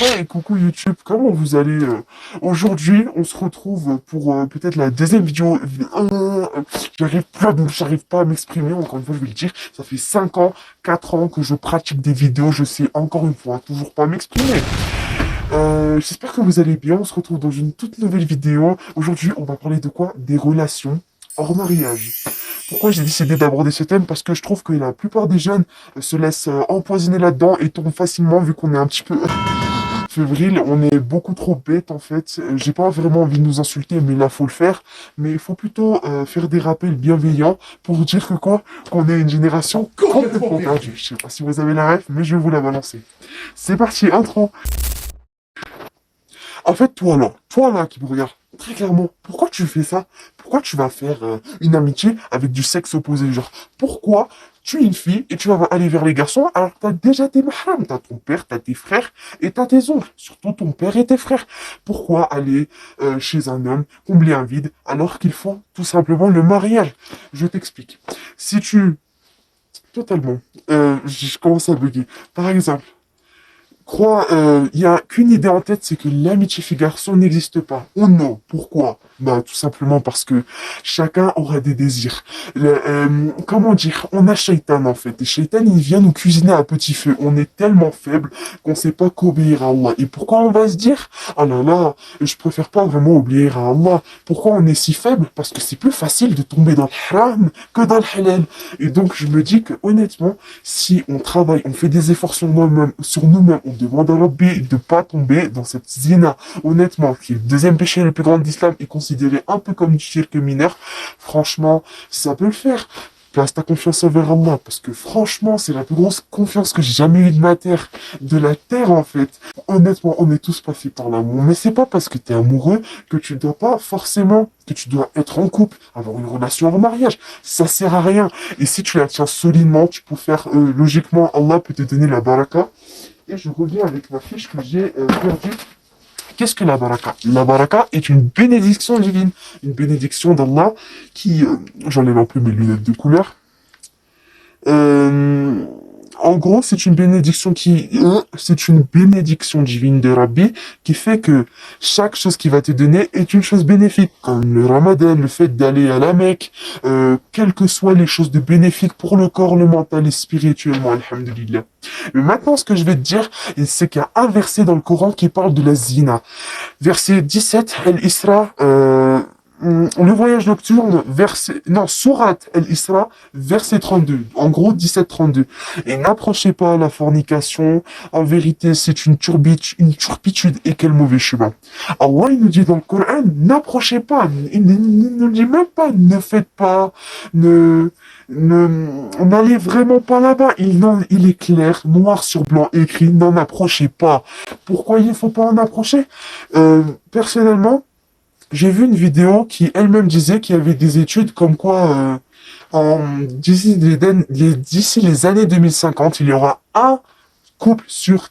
Hey, coucou YouTube, comment vous allez aujourd'hui, on se retrouve pour peut-être la deuxième vidéo. J'arrive pas à m'exprimer, encore une fois, je vais le dire. Ça fait 5 ans, 4 ans que je pratique des vidéos, je sais encore une fois toujours pas m'exprimer. J'espère que vous allez bien, on se retrouve dans une toute nouvelle vidéo. Aujourd'hui, on va parler de quoi? Des relations hors mariage. Pourquoi j'ai décidé d'aborder ce thème? Parce que je trouve que la plupart des jeunes se laissent empoisonner là-dedans et tombent facilement vu qu'on est un petit peu fébrile, on est beaucoup trop bête en fait. J'ai pas vraiment envie de nous insulter, mais là faut le faire. Mais il faut plutôt faire des rappels bienveillants pour vous dire que quoi? Qu'on est une génération complètement perdue. Je sais pas si vous avez la ref, mais je vais vous la balancer. C'est parti, intro. En fait, toi là qui me regarde, très clairement, pourquoi tu fais ça? Pourquoi tu vas faire une amitié avec du sexe opposé? Genre, pourquoi tu es une fille et tu vas aller vers les garçons alors que t'as déjà tes mahrams, t'as ton père, t'as tes frères et t'as tes oncles, surtout ton père et tes frères. Pourquoi aller chez un homme, combler un vide alors qu'il faut tout simplement le mariage? Je t'explique. Si tu... Totalement. Je commence à bugger. Par exemple, il y a qu'une idée en tête, c'est que l'amitié fille-garçon n'existe pas. Oh non, pourquoi? Bah, tout simplement parce que chacun aura des désirs. Comment dire? On a Shaitan, en fait. Et Shaitan, il vient nous cuisiner à petit feu. On est tellement faible qu'on sait pas qu'obéir à Allah. Et pourquoi on va se dire, ah là là, je préfère pas vraiment obéir à Allah. Pourquoi on est si faible? Parce que c'est plus facile de tomber dans le haram que dans le halal. Et donc, je me dis que, honnêtement, si on travaille, on fait des efforts sur nous-mêmes, on demande à Rabbi de pas tomber dans cette zina, honnêtement, qui est le deuxième péché le plus grand d'islam et considéré un peu comme du shirk mineur, franchement, ça peut le faire. Place ta confiance envers Allah, parce que franchement, c'est la plus grosse confiance que j'ai jamais eue de la terre en fait. Honnêtement, on est tous passés par l'amour, mais c'est pas parce que t'es amoureux que tu dois pas forcément, que tu dois être en couple, avoir une relation en mariage. Ça sert à rien. Et si tu la tiens solidement, tu peux faire, logiquement, Allah peut te donner la baraka. Et je reviens avec ma fiche que j'ai perdue. Qu'est-ce que la baraka? La baraka est une bénédiction divine, une bénédiction d'Allah qui... j'enlève un peu mes lunettes de couleur. Euh, En gros, c'est une bénédiction divine de Rabbi qui fait que chaque chose qu'il va te donner est une chose bénéfique, comme le Ramadan, le fait d'aller à la Mecque, quelles que soient les choses de bénéfiques pour le corps, le mental et spirituellement, alhamdulillah. Mais maintenant, ce que je vais te dire, c'est qu'il y a un verset dans le Coran qui parle de la zina. Verset 17, Al-Isra, le voyage nocturne, Surat Al-Isra, verset 32. En gros, 17-32. Et n'approchez pas à la fornication. En vérité, c'est une turpitude et quel mauvais chemin. Allah, il nous dit dans le Coran, n'approchez pas. Il ne nous dit même pas, ne faites pas, n'allez vraiment pas là-bas. Il est clair, noir sur blanc, écrit, n'en approchez pas. Pourquoi il ne faut pas en approcher? Personnellement, j'ai vu une vidéo qui elle-même disait qu'il y avait des études comme quoi d'ici les années 2050, il y aura un couple sur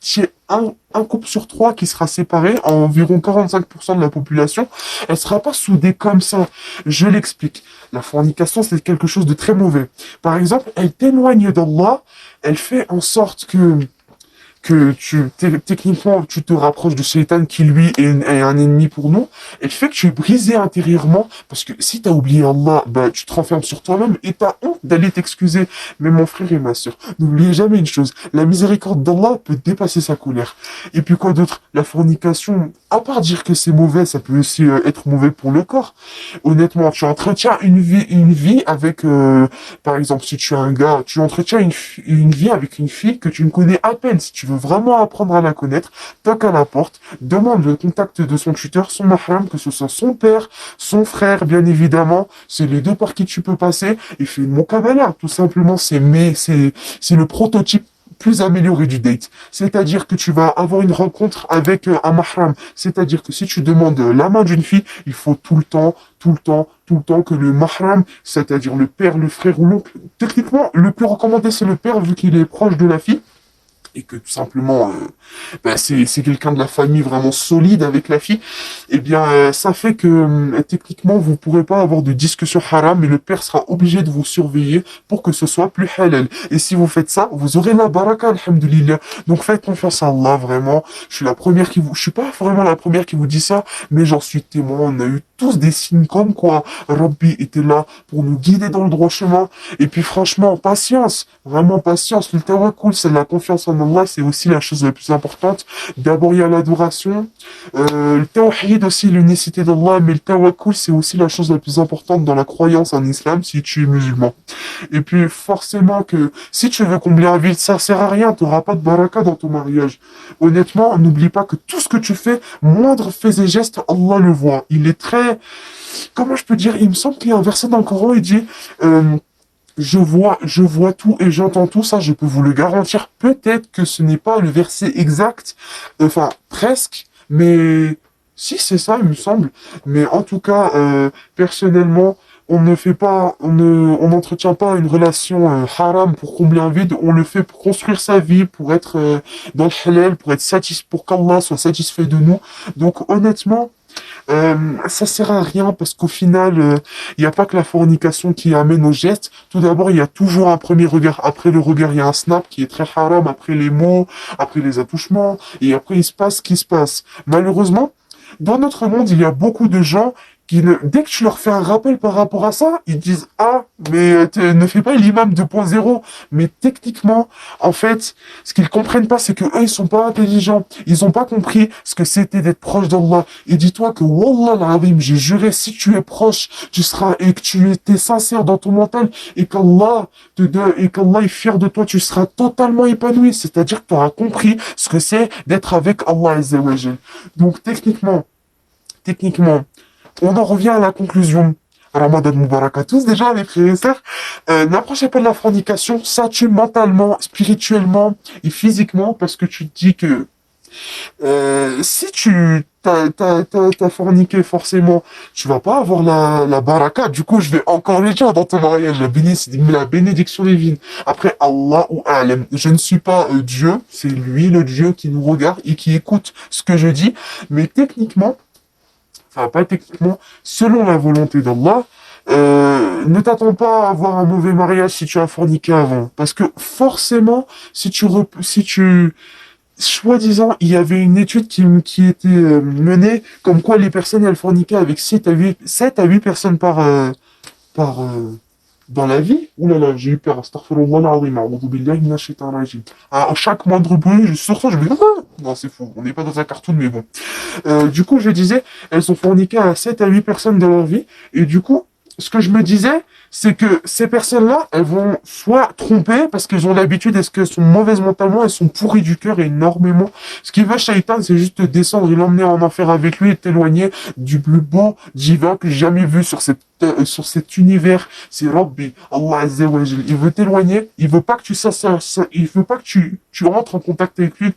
trois qui sera séparé, environ 45% de la population. Elle sera pas soudée comme ça. Je l'explique. La fornication, c'est quelque chose de très mauvais. Par exemple, elle t'éloigne d'Allah, elle fait en sorte techniquement tu te rapproches de Shaitan qui lui est un ennemi pour nous, et le fait que tu es brisé intérieurement, parce que si t'as oublié Allah, bah tu te renfermes sur toi-même et t'as honte d'aller t'excuser. Mais mon frère et ma sœur, n'oubliez jamais une chose, la miséricorde d'Allah peut dépasser sa colère. Et puis quoi d'autre? La fornication, à part dire que c'est mauvais, ça peut aussi être mauvais pour le corps. Honnêtement, tu entretiens une vie avec, par exemple, si tu es un gars, tu entretiens une vie avec une fille que tu ne connais à peine. Si tu veux vraiment apprendre à la connaître, toque à la porte, demande le contact de son tuteur, son mahram, que ce soit son père, son frère, bien évidemment. C'est les deux par qui tu peux passer et fais mon kabbalah. Tout simplement, c'est le prototype plus amélioré du date. C'est-à-dire que tu vas avoir une rencontre avec un mahram. C'est-à-dire que si tu demandes la main d'une fille, il faut tout le temps que le mahram, c'est-à-dire le père, le frère ou l'oncle, techniquement, le plus recommandé c'est le père vu qu'il est proche de la fille. et que tout simplement c'est quelqu'un de la famille vraiment solide avec la fille, eh bien ça fait que techniquement vous pourrez pas avoir de discussion haram, mais le père sera obligé de vous surveiller pour que ce soit plus halal. Et si vous faites ça, vous aurez la baraka, alhamdulillah. Donc faites confiance à Allah, vraiment. Je suis pas vraiment la première qui vous dit ça, mais j'en suis témoin. On a eu tous des signes comme quoi Rabbi était là pour nous guider dans le droit chemin. Et puis franchement, patience, vraiment patience. Le tawakkul, c'est la confiance en Allah, c'est aussi la chose la plus importante. D'abord, il y a l'adoration, le tawhid aussi, l'unicité d'Allah, mais le tawakkul, c'est aussi la chose la plus importante dans la croyance en islam si tu es musulman. Et puis forcément que si tu veux combler un vide, ça sert à rien, tu n'auras pas de baraka dans ton mariage. Honnêtement, n'oublie pas que tout ce que tu fais, moindre fait et geste, Allah le voit. Il est très, comment je peux dire, il me semble qu'il y a un verset dans le Coran, il dit, je vois tout et j'entends tout, ça je peux vous le garantir. Peut-être que ce n'est pas le verset exact, enfin presque, mais si c'est ça il me semble. Mais en tout cas, personnellement, on n'entretient pas une relation haram pour combler un vide, on le fait pour construire sa vie, pour être dans le halal, pour être satisfait, pour qu'Allah soit satisfait de nous. Donc honnêtement, ça sert à rien parce qu'au final, il n'y a pas que la fornication qui amène au geste. Tout d'abord, il y a toujours un premier regard. Après le regard, il y a un snap qui est très haram. Après les mots, après les attouchements. Et après, il se passe ce qui se passe. Malheureusement, dans notre monde, il y a beaucoup de gens dès que tu leur fais un rappel par rapport à ça, ils disent ah mais ne fais pas l'imam 2.0. Mais techniquement, en fait, ce qu'ils comprennent pas, c'est que eux ils sont pas intelligents, ils ont pas compris ce que c'était d'être proche d'Allah. Et dis-toi que wallah l'azim, j'ai juré, si tu es proche, tu seras et que tu étais sincère dans ton mental et qu'Allah est fier de toi, tu seras totalement épanoui. C'est-à-dire que tu auras compris ce que c'est d'être avec Allah Azza wa Jal. Donc techniquement, on en revient à la conclusion. Ramadan Mubarak à tous, déjà, les frères et sœurs. N'approchez pas de la fornication, ça tue mentalement, spirituellement et physiquement, parce que tu te dis que si t'as forniqué, forcément, tu vas pas avoir la baraka. Du coup, je vais encore le dire dans ton mariage, la bénédiction divine. Après, Allah ou Alam, je ne suis pas Dieu, c'est lui le Dieu qui nous regarde et qui écoute ce que je dis, mais techniquement, enfin pas techniquement, selon la volonté d'Allah, ne t'attends pas à avoir un mauvais mariage si tu as forniqué avant. Parce que forcément, si tu, soi-disant, il y avait une étude qui était menée, comme quoi les personnes, elles forniquaient avec 7 à 8 personnes dans la vie. Ouh là là, j'ai eu peur. Astaghfirullah al-azim, a'udhu billahi minash shaitanir rajim. À chaque moindre bruit, sur ça, je me dis, ah non, c'est fou. On n'est pas dans un cartoon, mais bon. Du coup, je disais, elles ont forniqué à 7 à 8 personnes dans leur vie. Et du coup, ce que je me disais, c'est que ces personnes-là, elles vont soit tromper parce qu'elles ont l'habitude, est-ce qu'elles sont mauvaises mentalement, elles sont pourries du cœur énormément. Ce qui veut Shaitan, c'est juste te descendre et l'emmener en enfer avec lui et t'éloigner du plus beau divin que j'ai jamais vu sur cet univers. C'est Rabbi, Allah Azza wa Jal. Il veut t'éloigner, il veut pas que il veut pas que tu rentres en contact avec lui,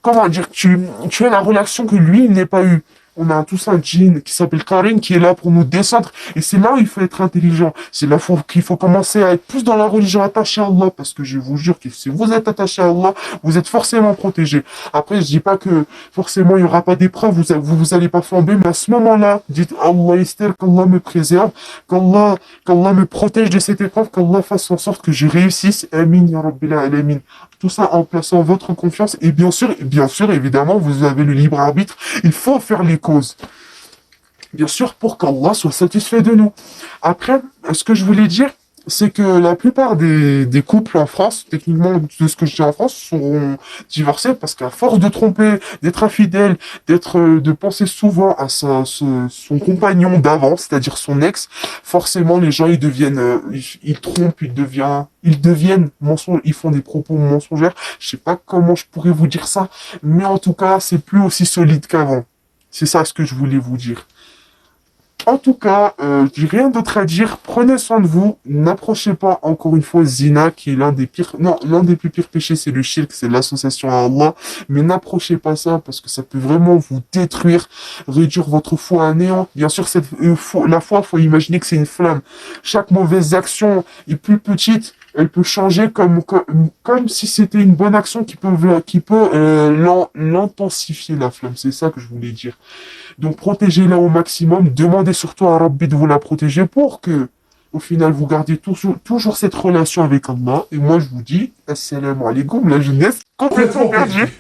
comment dire, tu as la relation que lui, il n'ait pas eu. On a tous un djinn qui s'appelle Karim qui est là pour nous descendre. Et c'est là où il faut être intelligent. C'est là qu'il faut commencer à être plus dans la religion attachée à Allah. Parce que je vous jure que si vous êtes attaché à Allah, vous êtes forcément protégé. Après, je dis pas que forcément il y aura pas d'épreuve, vous allez pas flamber. Mais à ce moment-là, dites Allah Esther, qu'Allah me préserve, qu'Allah me protège de cette épreuve, qu'Allah fasse en sorte que je réussisse. Amin, ya Rabbil Alamin. Tout ça en plaçant votre confiance. Et bien sûr, évidemment, vous avez le libre arbitre. Il faut faire les causes. Bien sûr, pour qu'Allah soit satisfait de nous. Après, ce que je voulais dire, c'est que la plupart des couples en France, techniquement, de ce que je dis en France, seront divorcés parce qu'à force de tromper, d'être infidèle, de penser souvent à son compagnon d'avant, c'est-à-dire son ex, forcément, les gens, ils deviennent, ils trompent, ils deviennent mensonges, ils font des propos mensongers. Je sais pas comment je pourrais vous dire ça, mais en tout cas, c'est plus aussi solide qu'avant. C'est ça ce que je voulais vous dire. En tout cas, j'ai rien d'autre à dire. Prenez soin de vous. N'approchez pas, encore une fois, Zina, qui est l'un des plus pires péchés, c'est le shirk, c'est l'association à Allah. Mais n'approchez pas ça, parce que ça peut vraiment vous détruire, réduire votre foi à néant. Bien sûr, la foi, faut imaginer que c'est une flamme. Chaque mauvaise action est plus petite Elle peut changer comme si c'était une bonne action qui peut l'intensifier la flamme. C'est ça que je voulais dire. Donc protégez-la au maximum. Demandez surtout à Rabbi de vous la protéger pour que, au final, vous gardiez toujours cette relation avec Allah. Et moi, je vous dis, assalamu alaikum, la jeunesse complètement perdue.